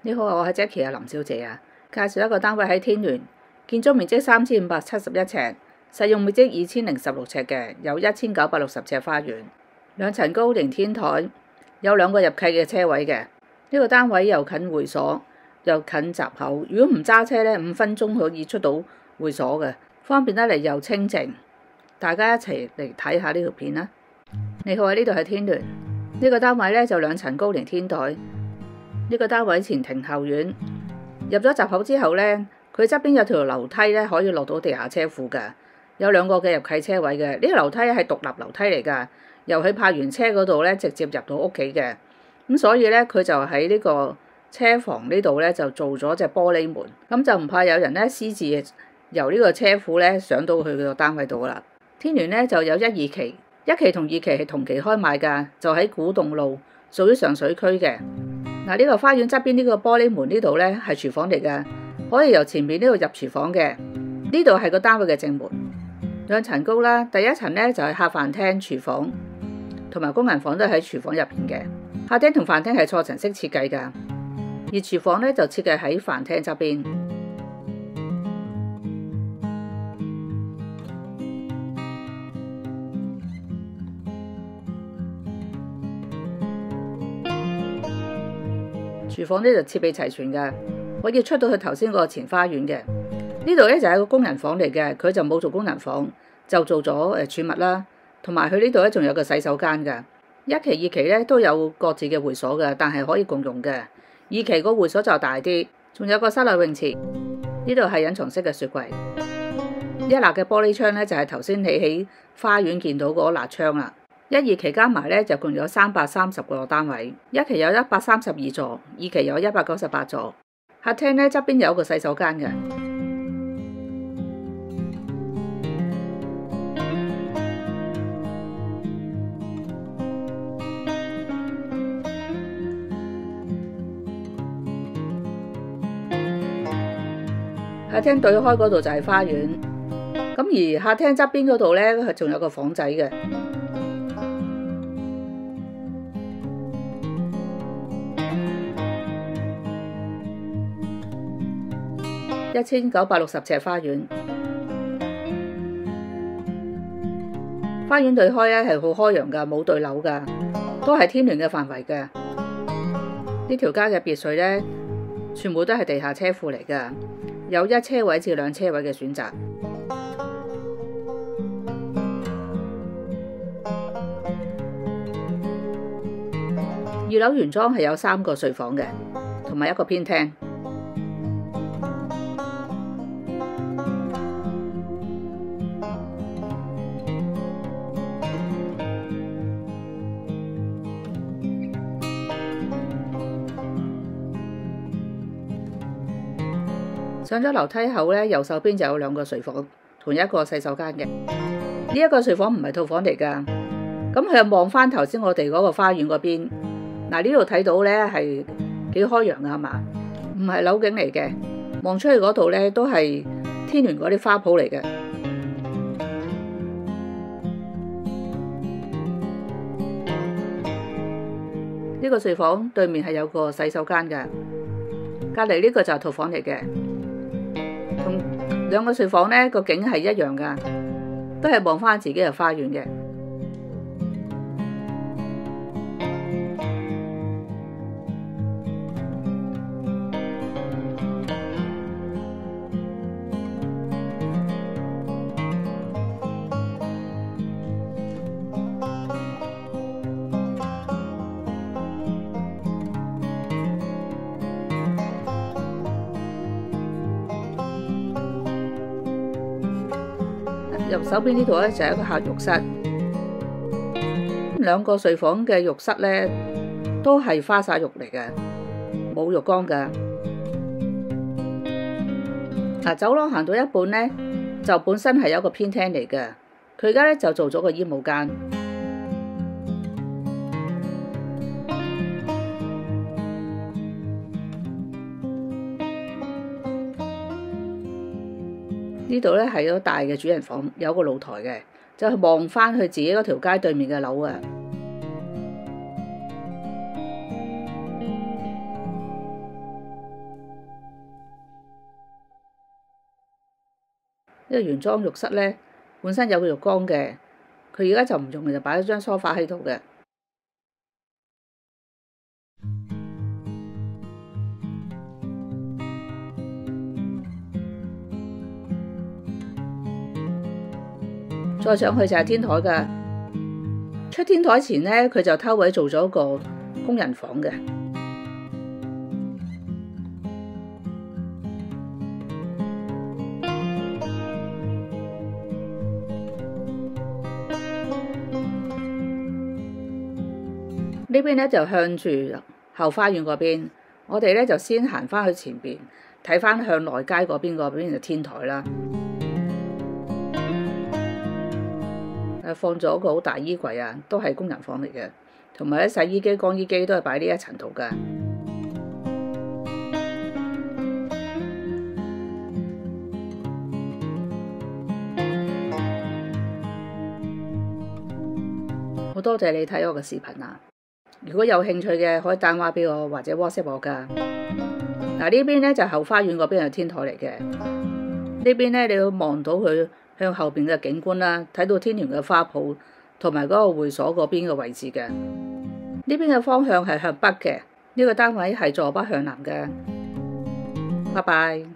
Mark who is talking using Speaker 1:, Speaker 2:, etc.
Speaker 1: 你好，我係 Jackie 林小姐啊。介紹一個單位喺天聯，建築面積3571尺，實用面積2016尺嘅，有1960尺花園，2層高型天台，有2個入契嘅車位嘅。呢個單位又近會所，又近閘口。如果唔揸車呢，5分鐘可以出到會所嘅，方便得嚟又清靜。大家一齊嚟睇下呢條片啦。你好，呢度係天聯。呢個單位呢，就2層高型天台。呢個單位前庭後院，入咗閘口之後呢，佢側邊有條樓梯呢，可以落到地下車庫嘅，有2個嘅入契車位嘅。呢個樓梯係獨立樓梯嚟㗎，由佢泊完車嗰度呢，直接入到屋企嘅。咁所以呢，佢就喺呢個車房呢度呢，就做咗隻玻璃門，咁就唔怕有人呢私自由呢個車庫呢上到去佢個單位度啦。天聯呢，就有1、2期，1期同2期係同期開賣㗎，就喺古洞路，屬於上水區嘅。嗱，呢個花園側邊呢個玻璃門呢度呢係廚房嚟㗎，可以由前面呢度入廚房嘅。呢度係個單位嘅正門，2層高啦。第1層呢就係客飯廳、廚房同埋工人房都喺廚房入邊嘅。客廳同飯廳係錯層式設計㗎，而廚房呢就設計喺飯廳側邊。廚房呢就設備齊全嘅，可以出到去頭先嗰個前花園嘅。呢度呢就係個工人房嚟嘅，佢就冇做工人房，就做咗儲物啦。同埋佢呢度呢仲有個洗手間㗎。1期、2期呢都有各自嘅會所嘅，但係可以共用嘅。2期個會所就大啲，仲有個室內泳池。呢度係隱藏式嘅雪櫃。1立嘅玻璃窗呢就係頭先你喺花園見到嗰立窗啦。1、2期加埋呢就共有330個單位，1期有132座，2期有198座。客廳呢側邊有個洗手間嘅。客廳對開嗰度就係花園，咁而客廳側邊嗰度呢，仲有個房仔嘅。1960尺花園，花園對開咧係好開揚噶，冇對樓噶，都係天聯嘅範圍嘅。呢條街嘅別墅呢，全部都係地下車庫嚟噶，有1車位至2車位嘅選擇。2樓原裝係有3個睡房嘅，同埋1個偏廳。上咗樓梯後呢，右手邊就有2個睡房同1個洗手間嘅。呢1個睡房唔係套房嚟㗎，咁佢又望翻頭先我哋嗰個花園嗰邊。嗱，呢度睇到呢係幾開揚啊嘛，唔係樓景嚟嘅，望出去嗰度呢都係天聯嗰啲花圃嚟嘅。呢個睡房對面係有個洗手間㗎，隔離呢個就係套房嚟嘅。同2個睡房呢個景係一樣噶，都係望翻自己嘅花園嘅。右手邊呢度咧就係一個客浴室，2個睡房嘅浴室咧都係花灑浴嚟嘅，冇浴缸噶。走廊行到一半呢，就本身係有一個偏廳嚟嘅，佢而家咧就做咗個衣帽間。呢度咧係個大嘅主人房，有個露台嘅，就係望翻去自己嗰條街對面嘅樓啊。個原裝浴室咧本身有個浴缸嘅，佢而家就唔用，就擺咗張梳化喺度嘅。再上去就係天台㗎。出天台前咧，佢就偷位做咗個工人房嘅。呢邊咧就向住後花園嗰邊，我哋咧就先行翻去前邊睇翻向內街嗰邊就天台啦。放咗個好大衣櫃啊，都係工人房嚟嘅，同埋咧洗衣機、乾衣機都係擺呢一層度噶。好多謝你睇我嘅視頻啊！如果有興趣嘅，可以打電話俾我或者 WhatsApp 我噶。嗱，呢邊咧就後花園嗰邊係天台嚟嘅，呢邊咧你要望到佢向後邊嘅景觀啦，睇到天聯嘅花圃同埋嗰個會所嗰邊嘅位置嘅。呢邊嘅方向係向北嘅，呢個單位係坐北向南嘅。拜拜。